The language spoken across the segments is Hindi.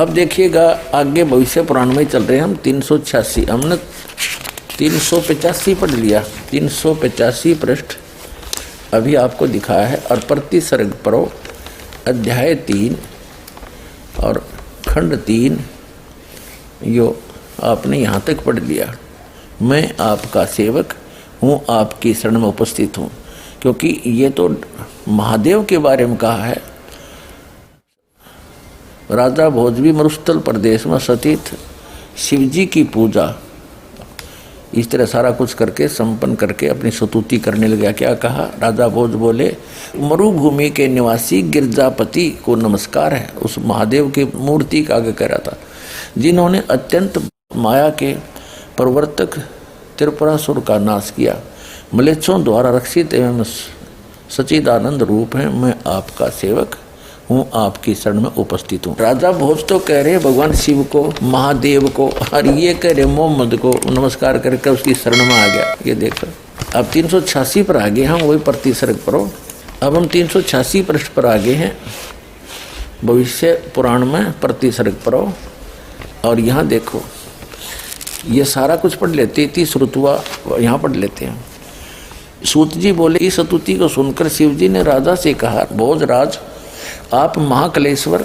अब देखिएगा आगे भविष्य पुराण में चल रहे हैं हम 386, हमने 385 पढ़ लिया। 385 पृष्ठ अभी आपको दिखाया है। और प्रति सर्ग परो अध्याय 3 और खंड 3 यो आपने यहाँ तक पढ़ लिया। मैं आपका सेवक हूँ, आपकी शरण में उपस्थित हूँ, क्योंकि ये तो महादेव के बारे में कहा है। राजा भोज भी मरुस्थल प्रदेश में स्थित शिवजी की पूजा इस तरह सारा कुछ करके संपन्न करके अपनी स्तुति करने लगा। क्या कहा? राजा भोज बोले, मरुभूमि के निवासी गिरजापति को नमस्कार है। उस महादेव की मूर्ति का आगे कह रहा था, जिन्होंने अत्यंत माया के प्रवर्तक त्रिपुरासुर का नाश किया, मलेच्छों द्वारा रक्षित एवं सच्चिदानंद रूप है। मैं आपका सेवक हूँ, आपकी शरण में उपस्थित हूँ। राजा भोज तो कह रहे भगवान शिव को, महादेव को, और ये कह रहे मोहम्मद को नमस्कार करके उसकी शरण में आ गया। ये देखो अब 386 पर आगे हम वही प्रति सर्ग पढ़ो। अब हम 386 पृष्ठ पर आगे हैं भविष्य पुराण में प्रति सर्ग पढ़ो। और यहाँ देखो ये सारा कुछ पढ़ लेते, 30 ऋतुआ यहाँ पढ़ लेते हैं। सूत जी बोले, इस स्तुति को सुनकर शिव जी ने राजा से कहा, भोजराज आप महाकलेश्वर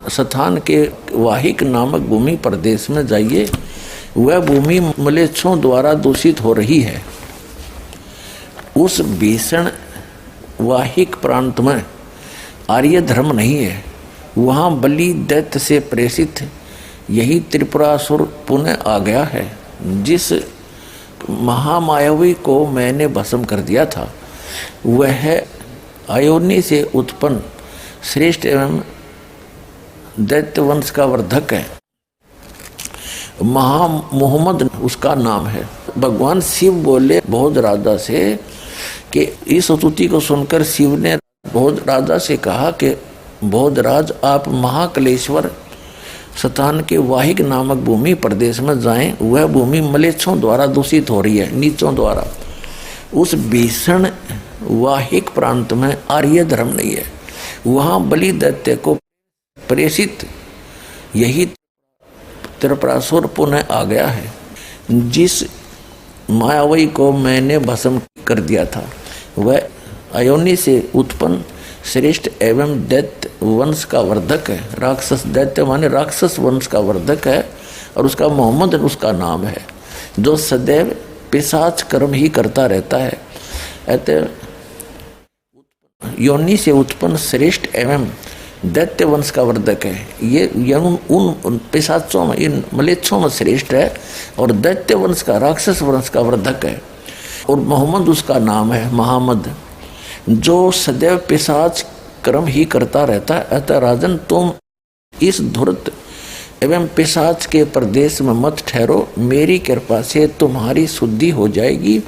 स्थान के वाहिक नामक भूमि प्रदेश में जाइए। वह भूमि मलेच्छों द्वारा दूषित हो रही है। उस भीषण वाहिक प्रांत में आर्य धर्म नहीं है। वहाँ बलि दैत्य से प्रेषित यही त्रिपुरासुर पुनः आ गया है, जिस महामायावी को मैंने भस्म कर दिया था। वह अयोनि से उत्पन्न श्रेष्ठ एवं दैत्य वंश का वर्धक है। मोहम्मद उसका नाम है। भगवान शिव बोले भोज राजा से कि इस स्तुति को सुनकर शिव ने भोज राजा से कहा कि भोजराज आप महाकलेश्वर स्थान के वाहिक नामक भूमि प्रदेश में जाएं। वह भूमि मलेच्छों द्वारा दूषित हो रही है, नीचों द्वारा। उस भीषण वाहिक प्रांत में आर्य धर्म नहीं है। वहाँ बलि दैत्य को प्रेषित यही त्रिपुरासुर पुनः आ गया है, जिस मायावी को मैंने भस्म कर दिया था। वह अयोनि से उत्पन्न श्रेष्ठ एवं दैत्य वंश का वर्धक है। राक्षस दैत्य माने राक्षस वंश का वर्धक है, और उसका मोहम्मद उसका नाम है, जो सदैव पिशाच कर्म ही करता रहता है। अतः योनि से उत्पन्न श्रेष्ठ एवं दैत्य वंश का वर्धक है। ये उन पिशाचों में, इन मलेच्छों में श्रेष्ठ है, और दैत्य वंश का राक्षस वंश का वर्धक है। और मोहम्मद उसका नाम है, मोहम्मद, जो सदैव पिशाच कर्म ही करता रहता है। अतः राजन तुम इस धूर्त एवं पिशाच के प्रदेश में मत ठहरो, मेरी कृपा से तुम्हारी शुद्धि हो जाएगी।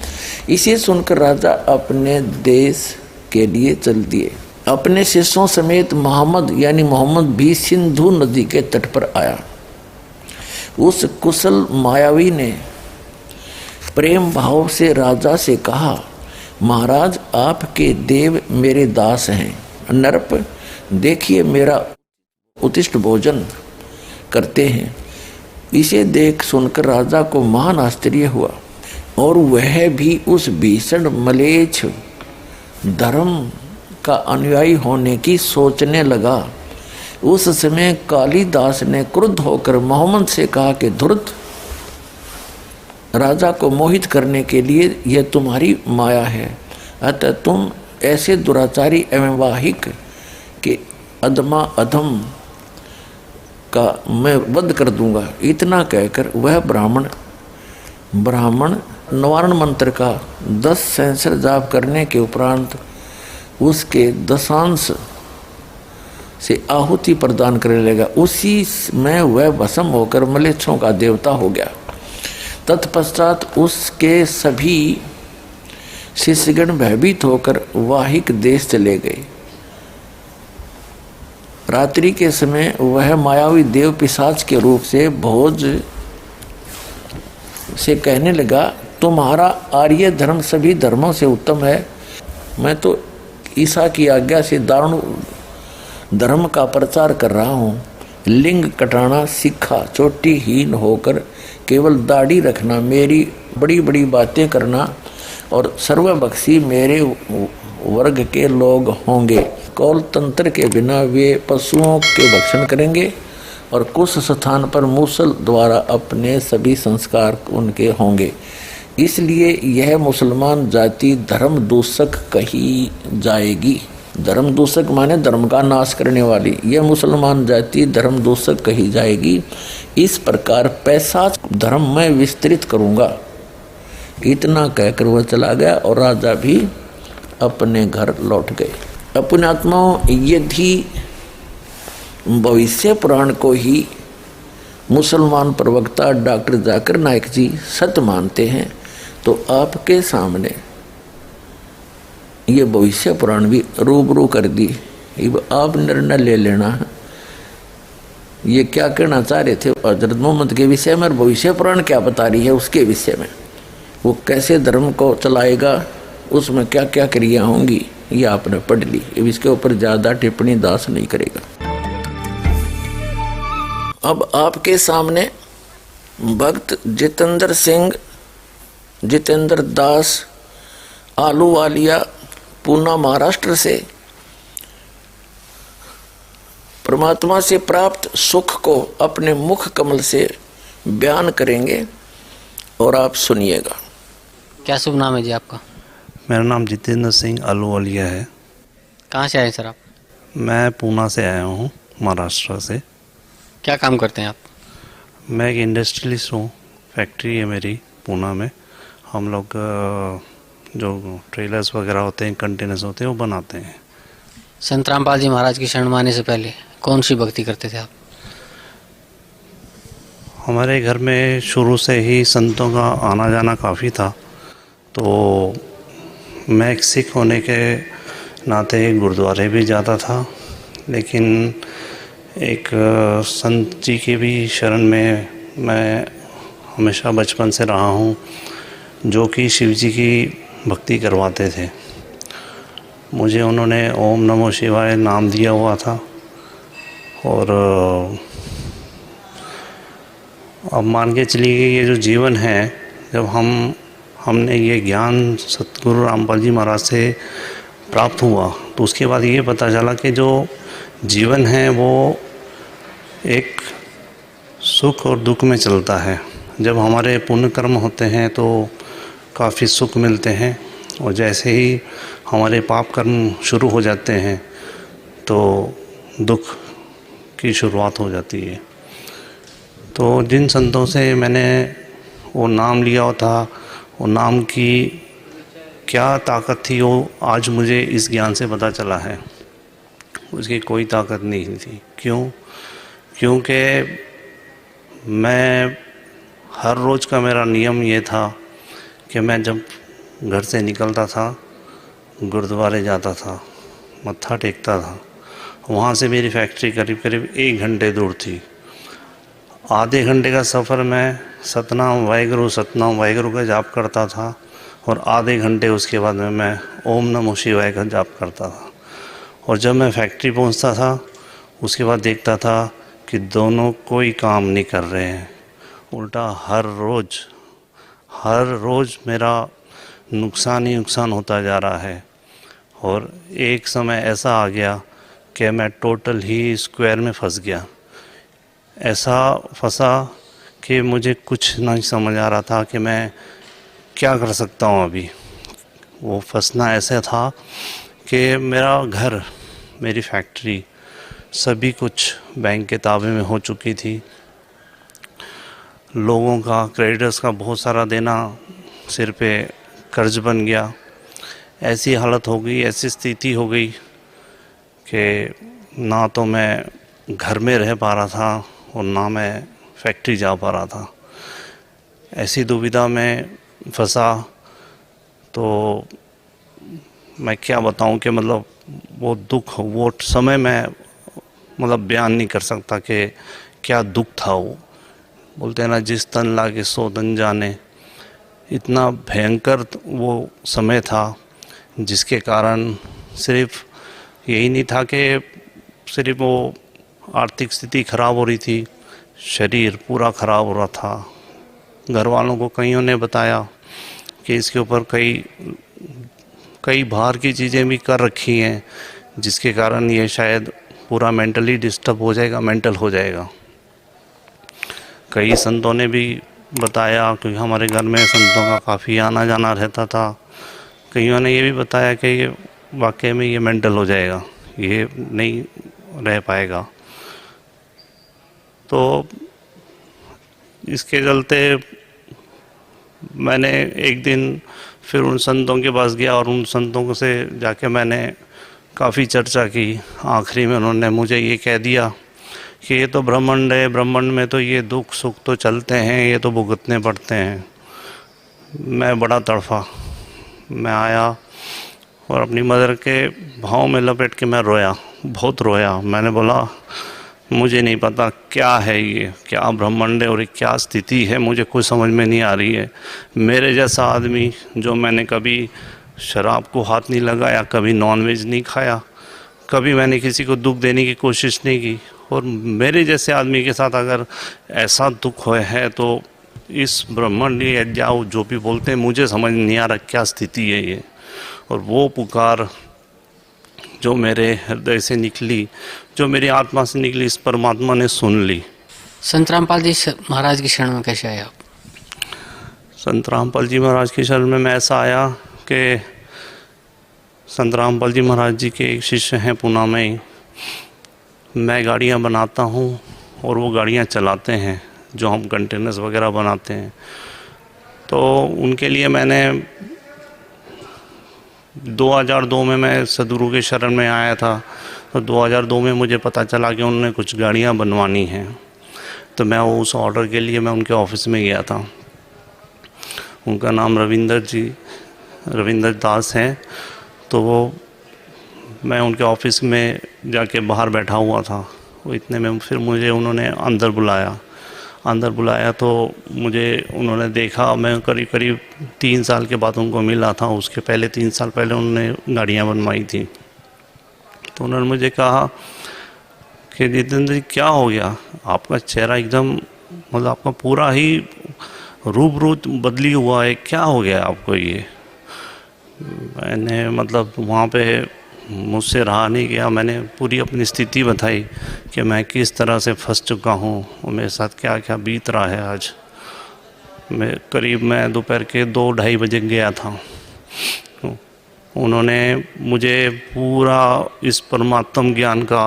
इसे सुनकर राजा अपने देश के लिए चल दिए। अपने शिष्यों समेत मोहम्मद भी सिंधु नदी के तट पर आया। उस कुशल मायावी ने प्रेम भाव से राजा से कहा, महाराज आपके देव मेरे दास हैं। नरप देखिए मेरा उत्तिष्ट भोजन करते हैं। इसे देख सुनकर राजा को महान आश्चर्य हुआ, और वह भी उस भीषण मलेच्छ धर्म का अनुयायी होने की सोचने लगा। उस समय कालिदास ने क्रुद्ध होकर मोहम्मद से कहा कि धूर्त राजा को मोहित करने के लिए यह तुम्हारी माया है। अतः तुम ऐसे दुराचारी एवं वाहिक के अधम का मैं वध कर दूंगा। इतना कहकर वह ब्राह्मण निवारण मंत्र का 10 सहस्र जाप करने के उपरांत उसके दशांश से आहुति प्रदान करने लगा। उसी में वह भस्म होकर मलेच्छों का देवता हो गया। तत्पश्चात उसके सभी शिष्यगण भयभीत होकर वाहिक देश चले गए। रात्रि के समय वह मायावी देव पिशाच के रूप से भोज से कहने लगा, तुम्हारा आर्य धर्म सभी धर्मों से उत्तम है। मैं तो ईसा की आज्ञा से दारुण धर्म का प्रचार कर रहा हूँ, लिंग कटाना सीखा, चोटीहीन होकर केवल दाढ़ी रखना, मेरी बड़ी बड़ी बातें करना और सर्वबख्शी मेरे वर्ग के लोग होंगे। कौल तंत्र के बिना वे पशुओं के भक्षण करेंगे और कुछ स्थान पर मूसल द्वारा अपने सभी संस्कार उनके होंगे। इसलिए यह मुसलमान जाति धर्म दूषक कही जाएगी। धर्म दूषक माने धर्म का नाश करने वाली। यह मुसलमान जाति धर्म दूषक कही जाएगी। इस प्रकार पैसा धर्म में विस्तृत करूँगा। इतना कहकर वह चला गया और राजा भी अपने घर लौट गए। अपने आत्माओं, यदि भविष्य पुराण को ही मुसलमान प्रवक्ता डॉक्टर जाकिर नाइक जी सत्य मानते हैं तो आपके सामने ये भविष्य पुराण भी रूबरू कर दी। अब आप निर्णय ले लेना ये क्या कहना चाह रहे थे हजरत मोहम्मद के विषय में और भविष्य पुराण क्या बता रही है उसके विषय में। वो कैसे धर्म को चलाएगा, उसमें क्या क्या क्रिया होंगी, ये आपने पढ़ ली। अब इसके ऊपर ज़्यादा टिप्पणी दास नहीं करेगा। अब आपके सामने भक्त जितेंद्र सिंह, जितेंद्र दास आलूवालिया, पूना महाराष्ट्र से परमात्मा से प्राप्त सुख को अपने मुख कमल से बयान करेंगे और आप सुनिएगा। क्या शुभ नाम है जी आपका? मेरा नाम जितेंद्र सिंह आलूवालिया है। कहाँ से आए सर आप? मैं पूना से आया हूँ, महाराष्ट्र से। क्या काम करते हैं आप? मैं एक इंडस्ट्रियलिस्ट हूँ। फैक्ट्री है मेरी पूना में। हम लोग जो ट्रेलर्स वगैरह होते हैं, कंटेनर्स होते हैं, वो बनाते हैं। संत रामपाल जी महाराज की शरण में आने से पहले कौन सी भक्ति करते थे आप? हमारे घर में शुरू से ही संतों का आना जाना काफ़ी था, तो मैं एक सिख होने के नाते गुरुद्वारे भी जाता था, लेकिन एक संत जी की भी शरण में मैं हमेशा बचपन से रहा हूँ, जो कि शिव जी की भक्ति करवाते थे। मुझे उन्होंने ओम नमो शिवाय नाम दिया हुआ था और अब मान के चलिए कि ये जो जीवन है, जब हमने ये ज्ञान सतगुरु रामपाल जी महाराज से प्राप्त हुआ तो उसके बाद ये पता चला कि जो जीवन है वो एक सुख और दुख में चलता है। जब हमारे पुण्य कर्म होते हैं तो काफ़ी सुख मिलते हैं और जैसे ही हमारे पाप कर्म शुरू हो जाते हैं तो दुख की शुरुआत हो जाती है। तो जिन संतों से मैंने वो नाम लिया था, वो नाम की क्या ताकत थी वो आज मुझे इस ज्ञान से पता चला है। उसकी कोई ताकत नहीं थी। क्योंकि मैं हर रोज़ का मेरा नियम ये था कि मैं जब घर से निकलता था गुरुद्वारे जाता था, मत्था टेकता था। वहाँ से मेरी फैक्ट्री करीब करीब 1 घंटे दूर थी। आधे घंटे का सफ़र मैं सतनाम वाहिगुरु का जाप करता था और आधे घंटे उसके बाद में मैं ओम नमो शिवाय का जाप करता था। और जब मैं फैक्ट्री पहुंचता था उसके बाद देखता था कि दोनों कोई काम नहीं कर रहे हैं, उल्टा हर रोज़ मेरा नुकसान ही नुकसान होता जा रहा है। और एक समय ऐसा आ गया कि मैं टोटल ही स्क्वायर में फंस गया। ऐसा फंसा कि मुझे कुछ नहीं समझ आ रहा था कि मैं क्या कर सकता हूँ अभी। वो फंसना ऐसा था कि मेरा घर, मेरी फैक्ट्री, सभी कुछ बैंक के ताबे में हो चुकी थी। लोगों का, क्रेडिटर्स का बहुत सारा देना सिर पे कर्ज बन गया। ऐसी हालत हो गई, ऐसी स्थिति हो गई कि ना तो मैं घर में रह पा रहा था और ना मैं फैक्ट्री जा पा रहा था। ऐसी दुविधा में फंसा तो मैं क्या बताऊं कि मतलब वो दुख, वो समय मैं मतलब बयान नहीं कर सकता कि क्या दुख था वो। बोलते हैं ना, जिस तन लागे सो तन जाने। इतना भयंकर वो समय था जिसके कारण सिर्फ यही नहीं था कि सिर्फ वो आर्थिक स्थिति खराब हो रही थी, शरीर पूरा खराब हो रहा था। घर वालों को कईयों ने बताया कि इसके ऊपर कई बाहर की चीज़ें भी कर रखी हैं, जिसके कारण ये शायद पूरा मेंटली डिस्टर्ब हो जाएगा, मेंटल हो जाएगा। कई संतों ने भी बताया, क्योंकि हमारे घर में संतों का काफ़ी आना जाना रहता था। कईयों ने ये भी बताया कि ये वाकई में ये मेंटल हो जाएगा, ये नहीं रह पाएगा। तो इसके चलते मैंने एक दिन फिर उन संतों के पास गया और उन संतों से जाके मैंने काफ़ी चर्चा की। आखिरी में उन्होंने मुझे ये कह दिया कि ये तो ब्रह्मांड है, ब्रह्मांड में तो ये दुख सुख तो चलते हैं, ये तो भुगतने पड़ते हैं। मैं बड़ा तड़फा, मैं आया और अपनी मदर के भाव में लपेट के मैं रोया, बहुत रोया। मैंने बोला मुझे नहीं पता क्या है ये, क्या ब्रह्मांड है और ये क्या स्थिति है, मुझे कुछ समझ में नहीं आ रही है। मेरे जैसा आदमी, जो मैंने कभी शराब को हाथ नहीं लगाया, कभी नॉनवेज नहीं खाया, कभी मैंने किसी को दुख देने की कोशिश नहीं की, और मेरे जैसे आदमी के साथ अगर ऐसा दुख है तो इस ब्रह्मांड या जाओ जो भी बोलते हैं, मुझे समझ नहीं आ रहा क्या स्थिति है ये। और वो पुकार जो मेरे हृदय से निकली, जो मेरी आत्मा से निकली, इस परमात्मा ने सुन ली। संत रामपाल जी महाराज की शरण में कैसे आए आप? संत रामपाल जी महाराज की शरण में मैं ऐसा आया कि संत रामपाल जी महाराज जी के एक शिष्य हैं पूना में ही। मैं गाड़ियाँ बनाता हूँ और वो गाड़ियाँ चलाते हैं, जो हम कंटेनर्स वगैरह बनाते हैं। तो उनके लिए मैंने 2002 में मैं सदगुरु के शरण में आया था। तो 2002 में मुझे पता चला कि उन्होंने कुछ गाड़ियाँ बनवानी हैं। तो मैं उस ऑर्डर के लिए मैं उनके ऑफिस में गया था। उनका नाम रविंदर दास है। तो मैं उनके ऑफिस में जाके बाहर बैठा हुआ था। वो इतने में फिर मुझे उन्होंने अंदर बुलाया तो मुझे उन्होंने देखा। मैं करीब 3 साल के बाद उनको मिला था। उसके पहले 3 साल पहले उन्होंने गाड़ियाँ बनवाई थी। तो उन्होंने मुझे कहा कि जितेंद्र जी क्या हो गया, आपका चेहरा एकदम मतलब आपका पूरा ही रूप बदली हुआ है, क्या हो गया आपको ये। मैंने मतलब वहाँ पे मुझसे रहा नहीं गया। मैंने पूरी अपनी स्थिति बताई कि मैं किस तरह से फंस चुका हूँ और मेरे साथ क्या क्या बीत रहा है। आज मैं दोपहर के 2-2:30 बजे गया था। उन्होंने मुझे पूरा इस परमात्म ज्ञान का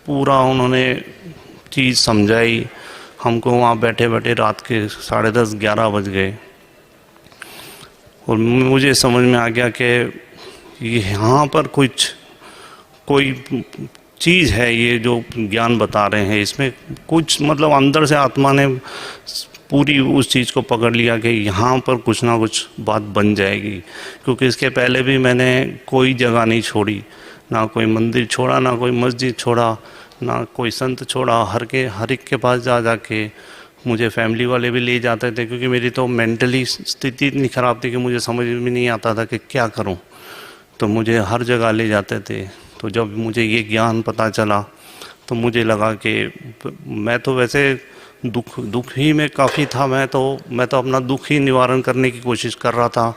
पूरा उन्होंने चीज़ समझाई। हमको वहाँ बैठे बैठे रात के 10:30-11 बज गए और मुझे समझ में आ गया कि यहाँ पर कोई चीज़ है, ये जो ज्ञान बता रहे हैं इसमें कुछ मतलब अंदर से आत्मा ने पूरी उस चीज़ को पकड़ लिया कि यहाँ पर कुछ ना कुछ बात बन जाएगी। क्योंकि इसके पहले भी मैंने कोई जगह नहीं छोड़ी, ना कोई मंदिर छोड़ा, ना कोई मस्जिद छोड़ा, ना कोई संत छोड़ा। हर एक के पास जाके मुझे फैमिली वाले भी ले जाते थे, क्योंकि मेरी तो मेंटली स्थिति इतनी ख़राब थी कि मुझे समझ में नहीं आता था कि क्या करूं। तो मुझे हर जगह ले जाते थे। तो जब मुझे ये ज्ञान पता चला तो मुझे लगा कि मैं तो वैसे दुख ही में काफ़ी था। मैं तो अपना दुख ही निवारण करने की कोशिश कर रहा था,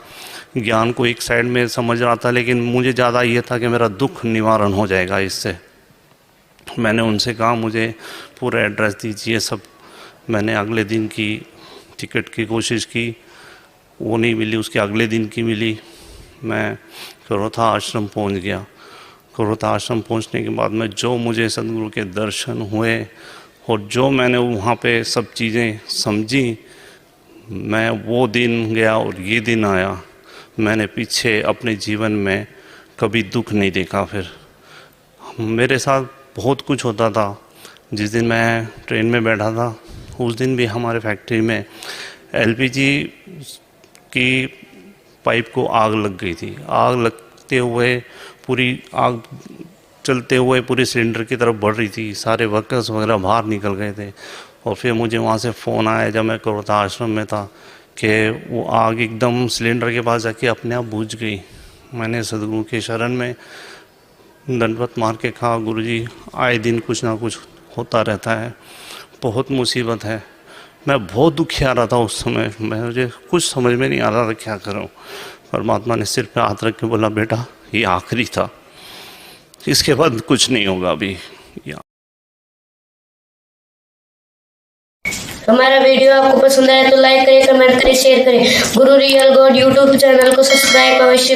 ज्ञान को एक साइड में समझ रहा था, लेकिन मुझे ज़्यादा ये था कि मेरा दुख निवारण हो जाएगा इससे। मैंने उनसे कहा मुझे पूरा एड्रेस दीजिए सब। मैंने अगले दिन की टिकट की कोशिश की, वो नहीं मिली। उसके अगले दिन की मिली। मैं करोथा आश्रम पहुंच गया। करोथा आश्रम पहुंचने के बाद में जो मुझे सदगुरु के दर्शन हुए और जो मैंने वहाँ पे सब चीज़ें समझी, मैं वो दिन गया और ये दिन आया। मैंने पीछे अपने जीवन में कभी दुख नहीं देखा। फिर मेरे साथ बहुत कुछ होता था। जिस दिन मैं ट्रेन में बैठा था उस दिन भी हमारे फैक्ट्री में एलपीजी की पाइप को आग लग गई थी। आग लगते हुए पूरी आग चलते हुए पूरी सिलेंडर की तरफ बढ़ रही थी। सारे वर्कर्स वगैरह बाहर निकल गए थे। और फिर मुझे वहाँ से फ़ोन आया जब मैं करोथा आश्रम में था कि वो आग एकदम सिलेंडर के पास जाके अपने आप बुझ गई। मैंने सदगुरु के शरण में दंडवत मार के कहा, गुरुजी आए दिन कुछ ना कुछ होता रहता है, बहुत मुसीबत है। मैं बहुत दुखी आ रहा था उस समय, मुझे कुछ समझ में नहीं आ रहा था क्या करूं। परमात्मा ने सिर पे हाथ रख के बोला, बेटा ये आखिरी था, इसके बाद कुछ नहीं होगा अभी। हमारा वीडियो आपको पसंद आया तो लाइक करें, कमेंट करें, शेयर करें। गुरु रियल गॉड यूट्यूब चैनल को सब्सक्राइब अवश्य